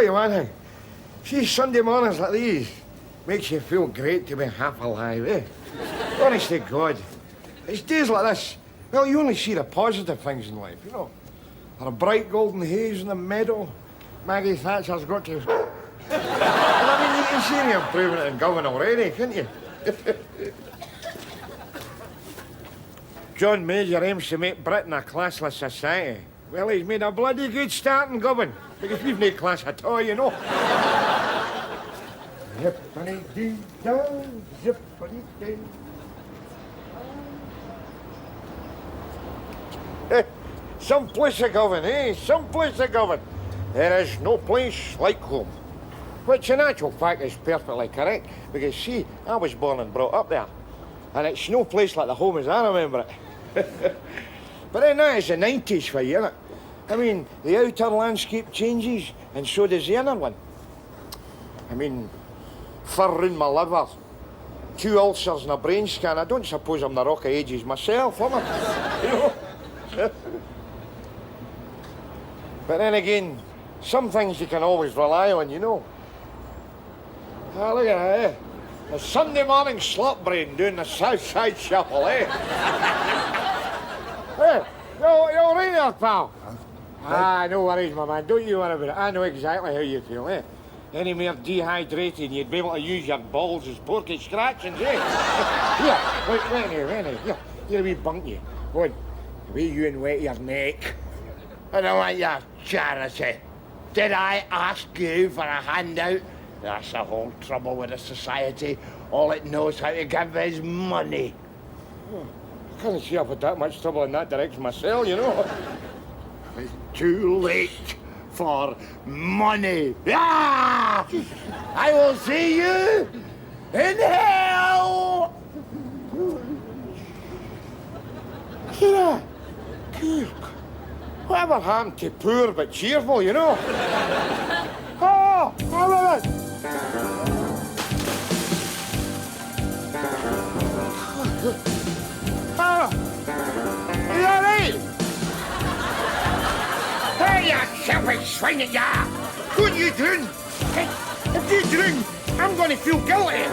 tell you one thing. See, Sunday mornings like these makes you feel great to be half alive, eh? Honest to God. It's days like this. Well, you only see the positive things in life, you know. A bright golden haze in the meadow. Maggie Thatcher's got to... I mean, you can see the improvement in government already, can't you? John Major aims to make Britain a classless society. Well, he's made a bloody good start in government, because we've no class at all, you know. Zippity-dee-doo, zippity-dee. Some place of government, eh? Some place of government. There is no place like home. Which in actual fact is perfectly correct, because see, I was born and brought up there. And it's no place like the home as I remember it. But then that is the 90s for you, innit? I mean, the outer landscape changes, and so does the inner one. I mean, fur round my liver, 2 ulcers and a brain scan. I don't suppose I'm the rock of ages myself, am I? You know? But then again, some things you can always rely on, you know. Ah, look at that, eh? A Sunday morning slot brain doing the South Side Shuffle, eh? Hey, you all right there, pal? Ah, no worries, my man. Don't you worry about it. I know exactly how you feel, eh? Any more dehydrated and you'd be able to use your balls as porky scratchings, eh? Here, wait here. Here, we bunk you. Go on. Away you and wet your neck. I don't want your charity. Did I ask you for a handout? That's the whole trouble with the society. All it knows how to give is money. Oh, I can't see I've had that much trouble in that direction myself, you know. It's too late for money. Ah! I will see you in hell! Yeah. Whatever happened to poor but cheerful, you know? Oh, look at it. Oh, is that right? Hey, you selfish swine at ya! Don't you drown! Hey, if you drown, I'm going to feel guilty.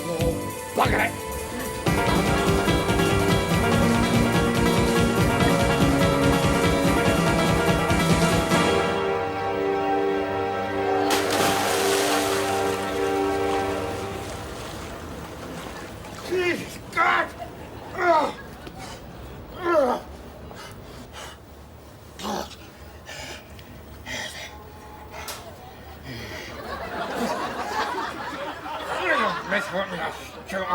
Oh, bugger it. Jesus God! Miss Horton, come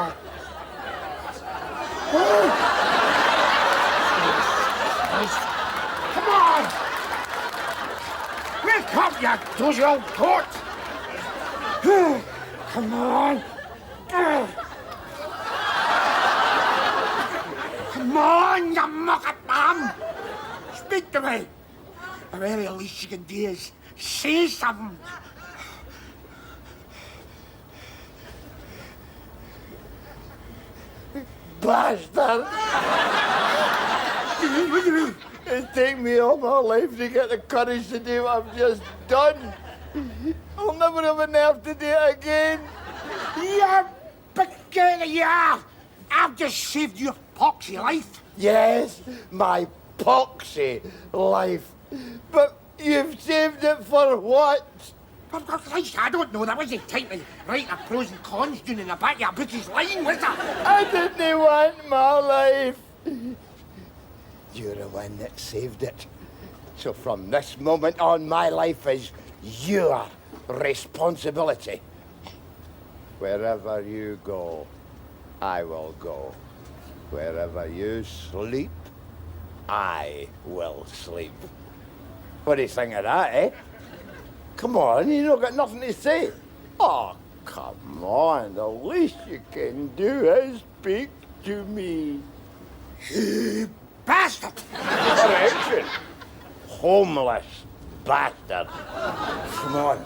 on! Wake up, you dozy old court! Come on! Come on, you mucket man! Speak to me! The very least you can do is say something. Bastard! What do you mean? It's taken me all my life to get the courage to do what I've just done. I'll never have a nerve to do it again. You beginner, yeah! I've just saved your poxy life. Yes, my poxy life. But you've saved it for what? For Christ, I don't know. There wasn't time to write the pros and cons down in the back of your bookie's line, was there? I didn't want my life. You're the one that saved it. So from this moment on, my life is your responsibility. Wherever you go, I will go. Wherever you sleep, I will sleep. What do you think of that, eh? Come on, you don't got nothing to say. Oh, come on. The least you can do is speak to me. You bastard! Correction. Homeless bastard. Come on.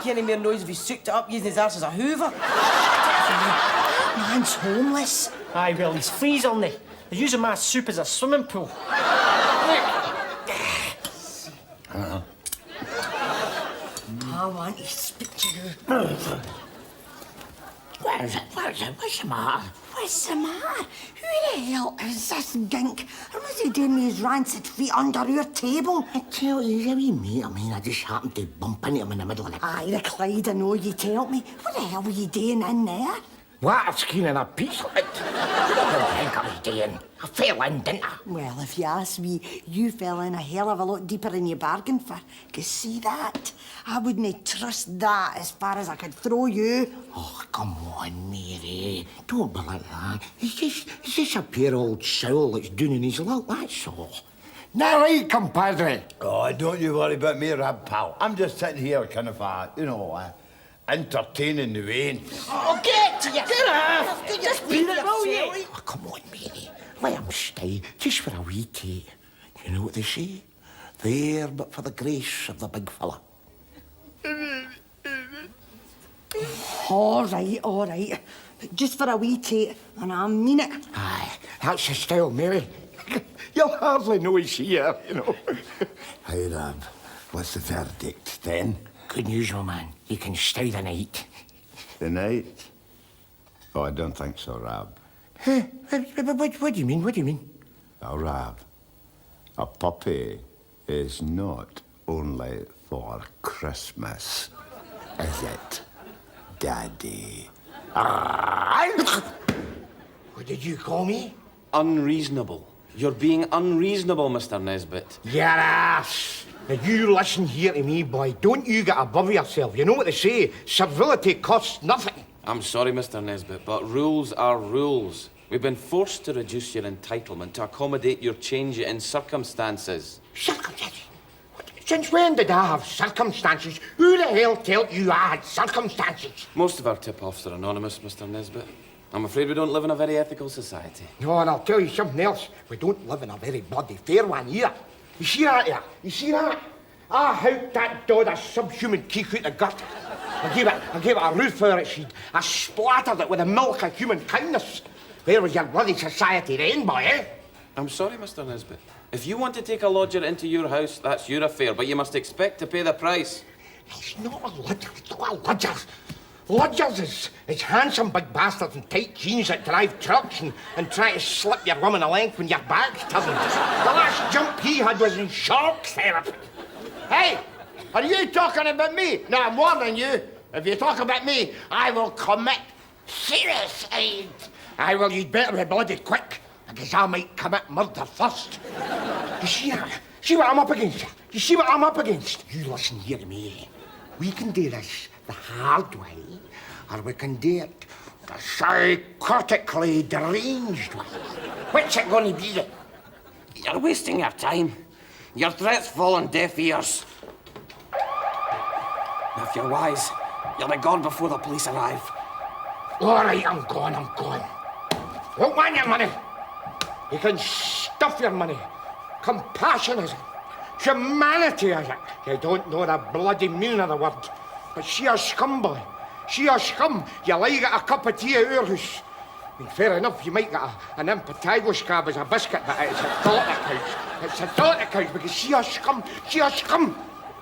make any more noise if he soaked it up using his arse as a hoover. Man's homeless. Aye, well, he's freezing there. They're using my soup as a swimming pool. I want to speak to you. What is it? What's the matter? What's the matter? Who the hell is this gink? And what's he doing with his rancid feet under your table? I tell you, he's a wee mate. I mean, I just happened to bump into him in the middle of the... Aye, the Clyde, I know you tell me. What the hell were you doing in there? Water skiing in a piece of it. What do you think I was doing? I fell in, didn't I? Well, if you ask me, you fell in a hell of a lot deeper than you bargained for. 'Cause see that? I wouldn't trust that as far as I could throw you. Oh, come on, Mary. Don't be like that. It's just a poor old soul that's doing in his luck, that's all. Now, right, compadre? Oh, don't you worry about me, Rab, pal. I'm just sitting here kind of, entertaining the veins. Oh, get off! Just beat it, will you? Oh, come on, Mary. Let him stay, just for a wee tea. You know what they say? There but for the grace of the big fella. All right. Just for a wee tea, and I mean it. Aye, that's your style, Mary. You'll hardly know he's here, you know. Hey, Rab, what's the verdict then? Good news, old man. You can stay the night. The night? Oh, I don't think so, Rab. What do you mean? What do you mean? Oh, Rab, a puppy is not only for Christmas, is it, Daddy? What did you call me? Unreasonable. You're being unreasonable, Mr. Nesbitt. Your ass! Now, you listen here to me, boy. Don't you get above yourself. You know what they say? Civility costs nothing. I'm sorry, Mr. Nesbitt, but rules are rules. We've been forced to reduce your entitlement to accommodate your change in circumstances. Circumstances? Since when did I have circumstances? Who the hell told you I had circumstances? Most of our tip-offs are anonymous, Mr. Nesbitt. I'm afraid we don't live in a very ethical society. No, and I'll tell you something else. We don't live in a very bloody fair one either. You see that here? You see that? I houked that dod a subhuman keek out the gutter. I gave it a roof over its head. I splattered it with the milk of human kindness. Where was your bloody society then, boy, eh? I'm sorry, Mr. Nesbitt. If you want to take a lodger into your house, that's your affair, but you must expect to pay the price. It's not a lodger. It's not a lodger. Lodgers is handsome big bastards in tight jeans that drive trucks and try to slip your woman a length when your back's turned. The last jump he had was in shock therapy. Hey, are you talking about me? No, I'm warning you. If you talk about me, I will commit suicide. I will, you'd better be bloody quick, because I might commit murder first. You see that? See what I'm up against? You see what I'm up against? You listen here to me. We can do this the hard way, or we can do it the psychotically deranged way. What's it going to be? You're wasting your time. Your threats fall on deaf ears. Now, if you're wise, you'll be gone before the police arrive. All right, I'm gone. Don't want your money. You can stuff your money. Compassion is it. Humanity is it. You don't know the bloody meaning of the word. But she a scum, boy. She a scum. You lie get a cup of tea at our house. I mean, fair enough, you might get an impetigo scab as a biscuit, but it's a thought that counts. It's a thought that counts, because she a scum. She a scum.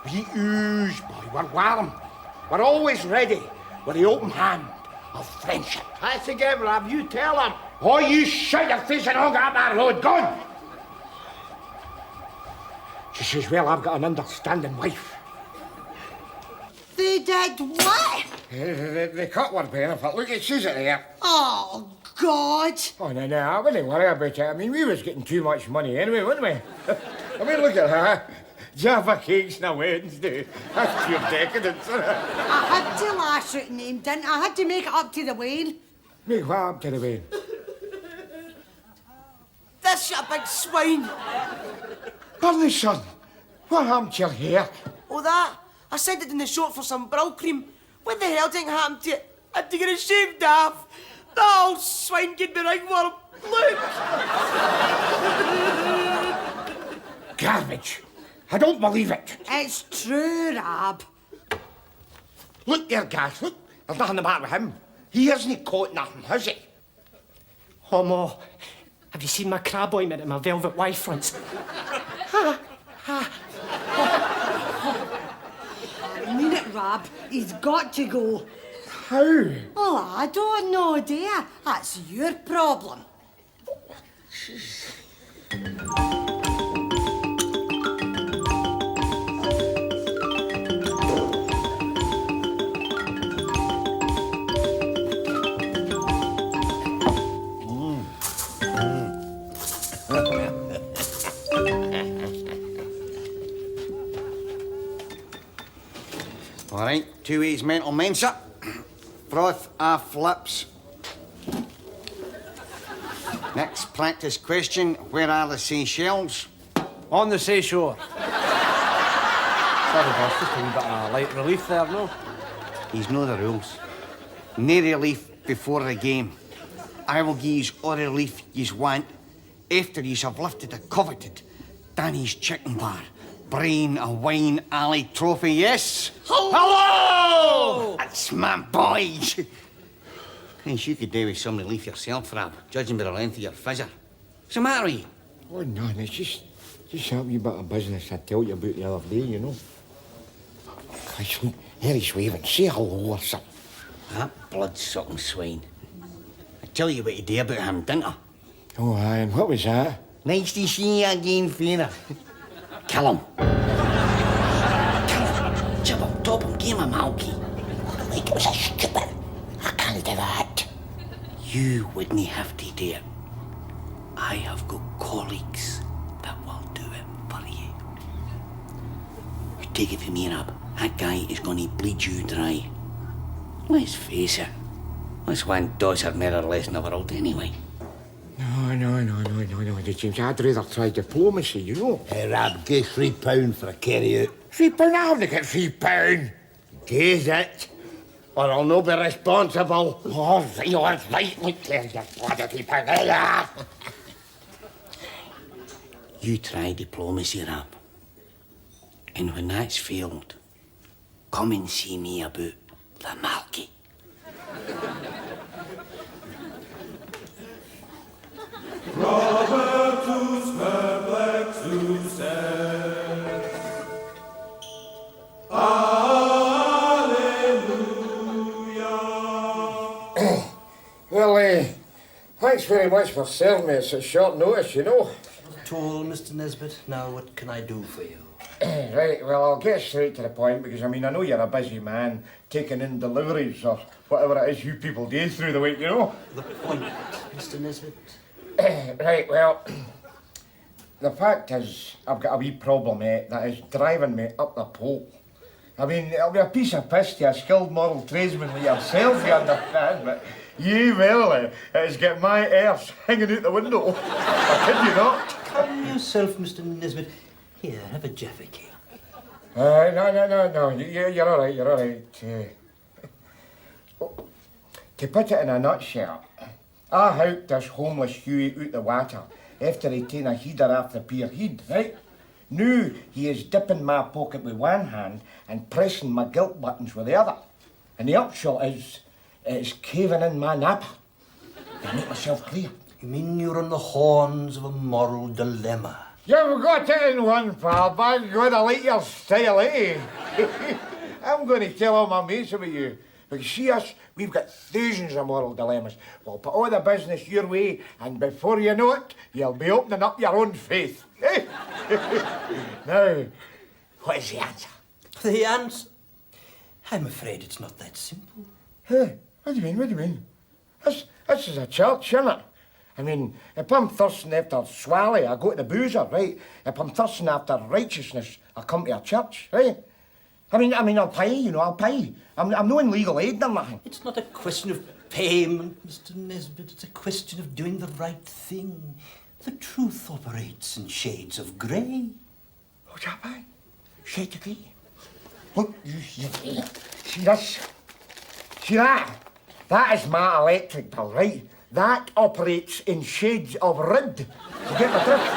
We ooze, boy. We're warm. We're always ready with the open hand of friendship. That's again, Rob. You tell him. Oh, you shut your face and hung up that road. Gone. She says, well, I've got an understanding wife. They did what? They cut one benefit. Look, it says it there. Oh, God. Oh, no, I wouldn't worry about it. I mean, we was getting too much money anyway, wouldn't we? I mean, look at her. Jaffa cakes on a Wednesday. That's pure decadence, isn't it? I had to lash out name, didn't I? I had to make it up to the Wayne. Make what up to the Wayne? This you big swine. Early son, what happened to your hair? Oh, that? I sent it in the shop for some brow cream. What the hell didn't happen to it? I had to get it shaved off. That old swine gave me ringworm. Look. Garbage. I don't believe it. It's true, Rab. Look there, Gas, look. There's nothing the matter with him. He hasn't caught nothing, has he? Oh, Ma, have you seen my crab ointment and my velvet Y fronts? I mean it, Rab. He's got to go. How? Well, I don't know, dear. That's your problem. All right, 2 ways mental mensa. Froth a flips. Next practice question. Where are the Seychelles? On the seashore. Sorry, boss, just a wee bit of light relief there, no? He's know the rules. No relief before the game. I will give yous all the relief yous want after yous have lifted the coveted Danny's Chicken Bar Brain a Wine Alley trophy, yes? Hello! That's my boys. Thinks you could do with some relief yourself, Rab, judging by the length of your fizzer. What's the matter with you? Oh, no, it's just a wee bit of business I told you about the other day, you know. Gosh, look, there he's waving. Say hello or something. That blood-sucking swine. I tell you what you do about him, didn't I? Oh, aye, and what was that? Nice to see you again, Fiona. Kill him. Kill him. Chip him, top him, give him a malky. Like it was a stupid. I can't do that. You wouldn't have to do it. I have got colleagues that will do it for you. You take it from me, Rab. That guy is going to bleed you dry. Let's face it. That's one dozer more or less in the world anyway. No, James. I'd rather try diplomacy, you know. Hey, Rab, give £3 for a carry out. £3? I haven't got £3. Give it, or I'll not be responsible. All right. Look there, you bloody pangala. You try diplomacy, Rab. And when that's failed, come and see me about the malky. Robertus perplexus est. Alleluia. Well, thanks very much for serving me at such short notice, you know. Toll, Mr. Nesbitt. Now, what can I do for you? Right, well, I'll get straight to the point because, I know you're a busy man taking in deliveries or whatever it is you people do through the week, you know. The point, Mr. Nesbitt. Right, well, the fact is, I've got a wee problem, that is driving me up the pole. It'll be a piece of piss to a skilled moral tradesman like yourself, you understand, but you, well, it has got my arse hanging out the window. I kid you not. Calm yourself, Mr. Nesbitt. Here, have a Jaffa cake. No, you're all right, To put it in a nutshell, I helped this homeless Hughie out the water after he'd taken a header after Pier Head, right? Now he is dipping my pocket with one hand and pressing my guilt buttons with the other. And the upshot is, it's caving in my napper. To make myself clear. You mean you're on the horns of a moral dilemma? You've got it in one, pal. By God, I like your style, eh? I'm going to tell all my mates about you. Because see us, we've got thousands of moral dilemmas. We'll put all the business your way, and before you know it, you'll be opening up your own faith. Eh? Now, what is the answer? The answer? I'm afraid it's not that simple. Hey, what do you mean? This is a church, isn't it? If I'm thirsting after swally, I go to the boozer, right? If I'm thirsting after righteousness, I come to a church, right? I'll pay, I'll pay. I'm no in legal aid or nothing. It's not a question of payment, Mr. Nesbitt. It's a question of doing the right thing. The truth operates in shades of grey. What's that, man? Shades of grey? Look, you see this? See that? That is my electric bill, right? That operates in shades of red. You get the drift?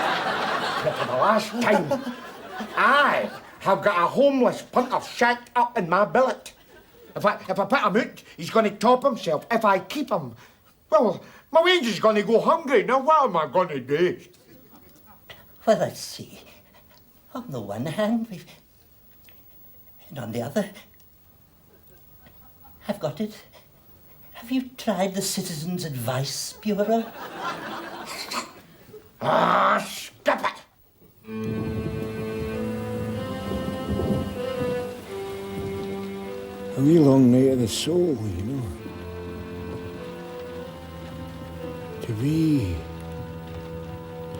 But for the last time, I have got a homeless punter shacked up in my billet. If I put him out, he's going to top himself. If I keep him, well, my wages is going to go hungry. Now, what am I going to do? Well, let's see. On the one hand, and on the other, I've got it. Have you tried the Citizens Advice Bureau? Ah, skip it! A wee long night of the soul, you know. To be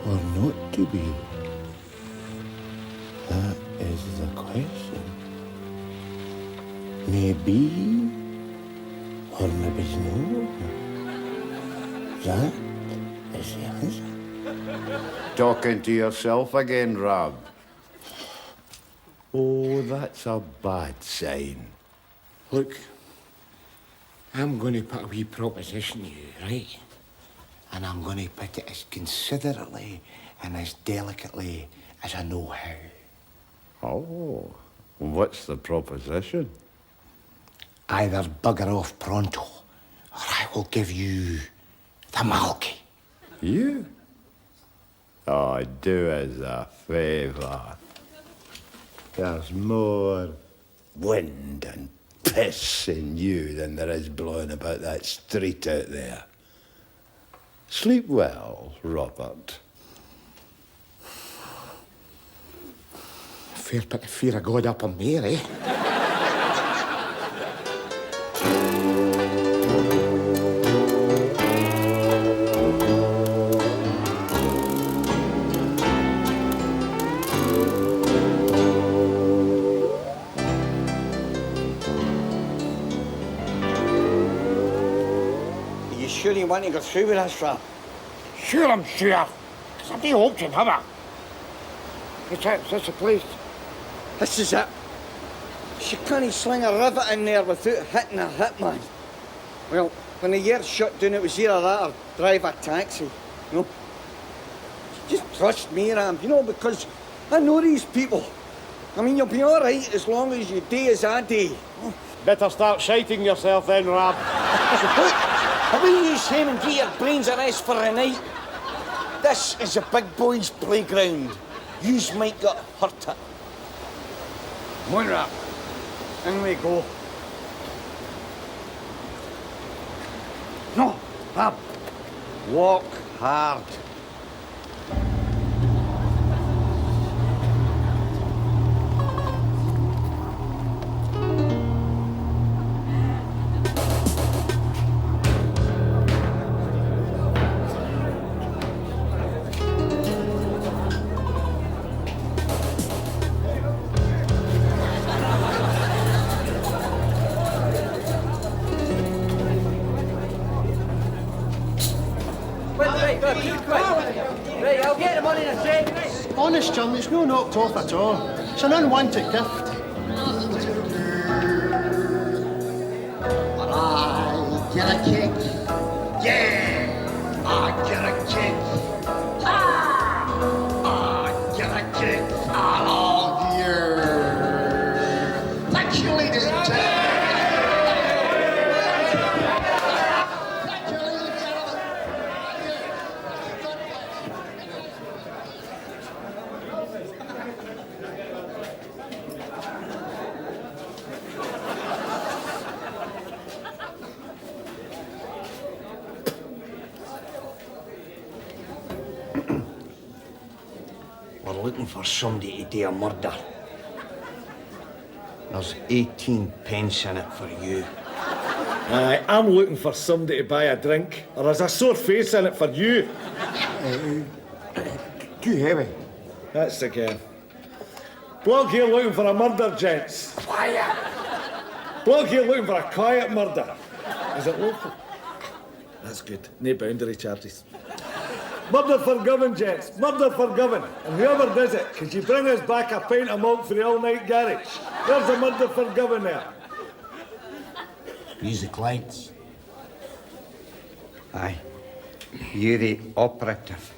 or not to be? That is the question. Maybe or maybe no. That is the answer. Talking to yourself again, Rob. Oh, that's a bad sign. Look, I'm going to put a wee proposition to you, right? And I'm going to put it as considerately and as delicately as I know how. Oh, what's the proposition? Either bugger off pronto, or I will give you the Malky. You? Oh, do us a favour. There's more wind and piss in you than there is blowing about that street out there. Sleep well, Robert. Fair put the fear of God up on me, eh? Sure you want to go through with us, Rob? Sure, I'm sure. Because I've been hoping, have I? Is this the place? This is it. She can't sling a rivet in there without hitting a hitman. Well, when the year shut down, it was either that or drive a taxi. You know? Just trust me, Ram, you know, because I know these people. I mean, you'll be all right as long as you do as I do. Better start shiting yourself then, Rob. I will use him and get your brains a rest for the night. This is a big boy's playground. Yous might get hurt it. Come on, Rap. In we go. No, Rap. Walk hard. Right, I'll get the money in a sec. Honest, chum, it's no knocked off at all. It's an unwanted gift. I get a kick. Yeah, I get a kick. I get a kick. All year. Thank you, ladies and gentlemen. We're looking for somebody to do a murder. There's 18 pence in it for you. Aye, I'm looking for somebody to buy a drink, or there's a sore face in it for you. Too heavy. That's the game. Bloke here looking for a murder, gents. Quiet. Bloke here looking for a quiet murder. Is it local? That's good. No boundary charges. Murder forgiven, gents. Murder forgiven. And whoever does it, could you bring us back a pint of milk for the all-night garage? There's a murder forgiven there. Music lights. Aye. You're the operative.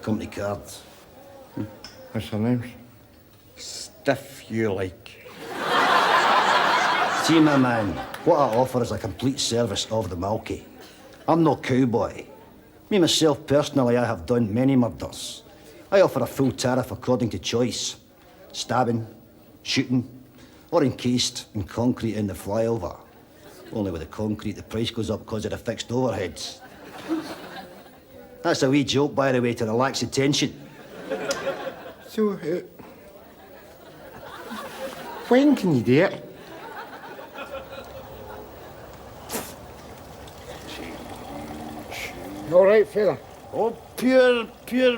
Company cards. What's her name? stiff you like. See, my man, what I offer is a complete service of the Malky. I'm no cowboy. Me, myself, personally, I have done many murders. I offer a full tariff according to choice. Stabbing, shooting, or encased in concrete in the flyover. Only with the concrete, the price goes up because of the fixed overheads. That's a wee joke, by the way, to relax the tension. So, when can you do it? All right, fella. Oh, pure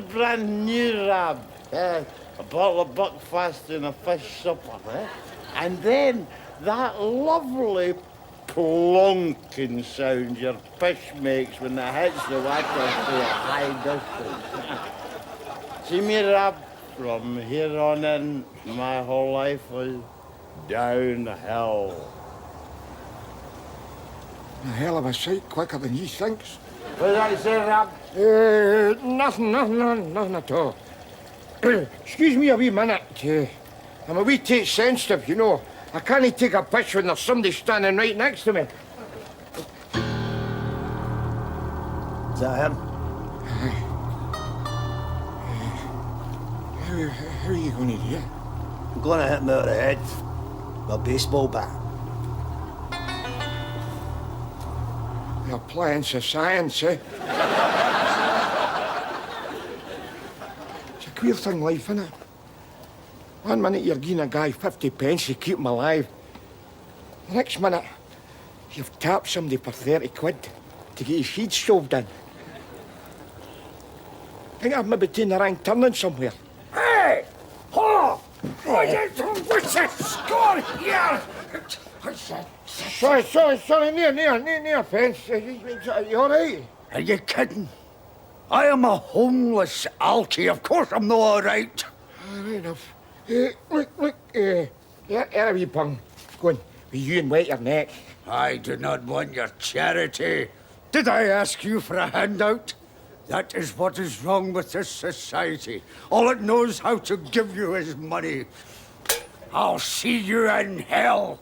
brand new rab. A bottle of Buckfast and a fish supper, eh? And then that lovely plonking sound your fish makes when it hits the water to a high distance. See me, Rab, from here on in, my whole life was downhill. A hell of a sight quicker than he thinks. What did I say, Rab? Nothing at all. Excuse me a wee minute. I'm a wee tit sensitive, you know. I can't take a piss when there's somebody standing right next to me. Is that him? How are you going to do it? I'm gonna hit him out of the head with a baseball bat. You're playing for science, eh? It's a queer thing, life, innit? One minute you're giving a guy 50 pence to keep him alive. The next minute, you've tapped somebody for 30 quid to get his feet shoved in. I think I've maybe taken the wrong turning somewhere. Hey! Hold on! What's that score here? What's that? Sorry, near fence. You all right? Are you kidding? I am a homeless alky. Of course I'm not all right. Right enough. Look, here a wee pung. Go on, with you and wet your neck. I do not want your charity. Did I ask you for a handout? That is what is wrong with this society. All it knows how to give you is money. I'll see you in hell.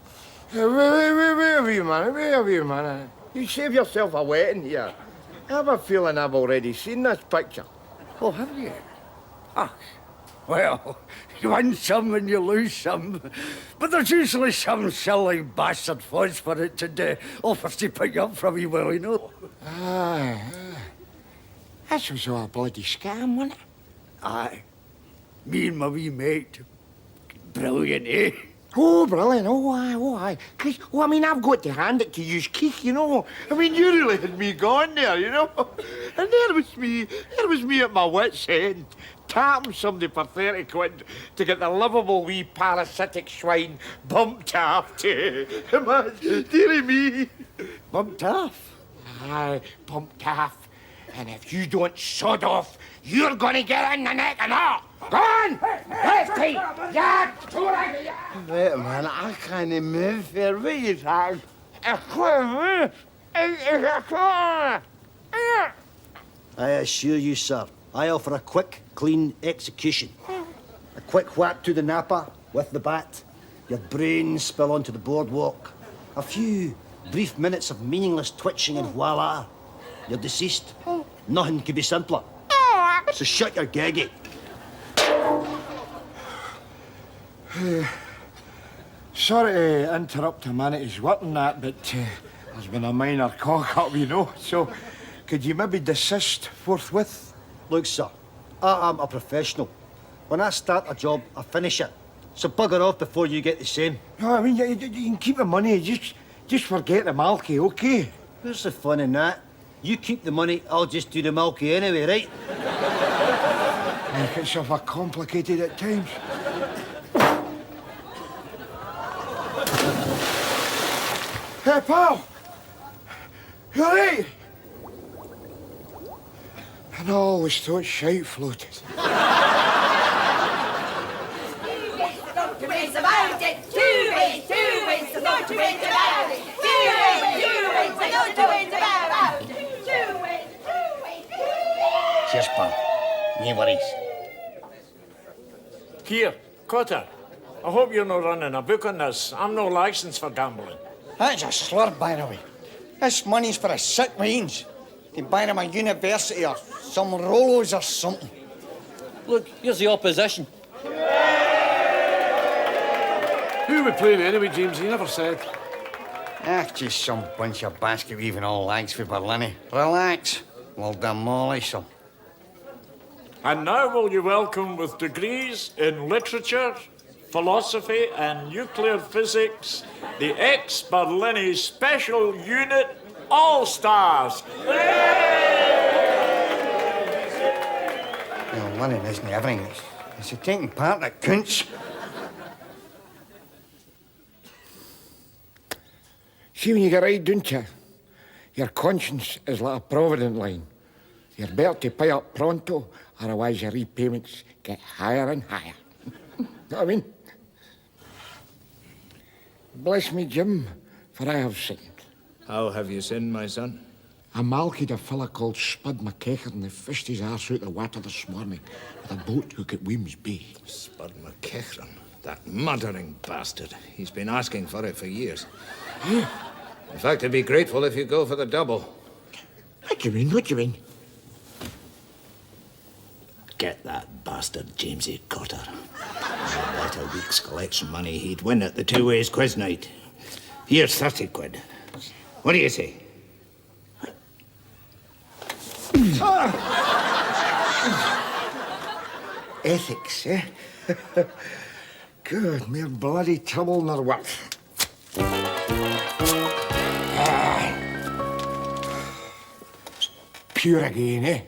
Wait a wee minute. You save yourself a wetting here. I have a feeling I've already seen this picture. Oh, have you? Ah, well, you win some and you lose some. But there's usually some silly bastard fudge for it today. Offers to pick you up for a wee while, you know. Aye. This was all a bloody scam, wasn't it? Aye. Me and my wee mate. Brilliant, eh? Oh, brilliant. Oh, aye. I mean, I've got to hand it to you, Keith, you know. I mean, you really had me gone there, you know. And there was me at my wit's end, tapping somebody for 30 quid to get the lovable wee parasitic swine bumped off to. Dearie me. Bumped off? Aye, bumped off. And if you don't sod off, you're gonna get in the neck and all. Go on! Lefty! Yeah! Wait a minute, I can't move here. What are you talking? I assure you, sir, I offer a quick, clean execution. A quick whack to the napper with the bat. Your brains spill onto the boardwalk. A few brief minutes of meaningless twitching and voila. You're deceased. Nothing could be simpler. So shut your gaggy. Sorry to interrupt a minute he's working that, but there's been a minor cock-up, you know, so could you maybe desist forthwith? Look, sir, I am a professional. When I start a job, I finish it. So bugger off before you get the same. No, I mean, you can keep the money, just forget the Malky, okay? Where's the fun in that? You keep the money, I'll just do the Malky anyway, right? Make itself a complicated at times. Hey, pal! You all right? I always thought shite floated. Two ways about it. Two ways about it. Cheers, pal. No worries. Here, Cotter. I hope you're not running a book on this. I'm no licence for gambling. That's a slur, by the way. This money's for a sick minds. To buy them a university or some Rolos or something. Look, here's the opposition. Who are we playing anyway, James? He never said. Ah, just some bunch of basket-weaving old lags for Berlin. Relax. We'll demolish them. And now will you welcome with degrees in literature, philosophy and nuclear physics, the ex-Berlini Special Unit All-Stars. Well, winning isn't everything. It's a taking part that counts. See, when you get right, don't you? Your conscience is like a provident line. You're better to pay up pronto, otherwise your repayments get higher and higher. Know what I mean? Bless me, Jim, for I have sinned. How have you sinned, my son? I malkied a fella called Spud McKechern and they fished his arse out the water this morning with a boat hook at Weems Bay. Spud McKechern, that murdering bastard. He's been asking for it for years. In fact, I'd be grateful if you go for the double. What do you mean? What do you mean? Get that bastard Jamesy Cotter. Bet a week's collection money he'd win at the two-ways quiz night. Here's 30 quid. What do you say? Ethics, eh? Good, mere bloody trouble nor what. Pure again, eh?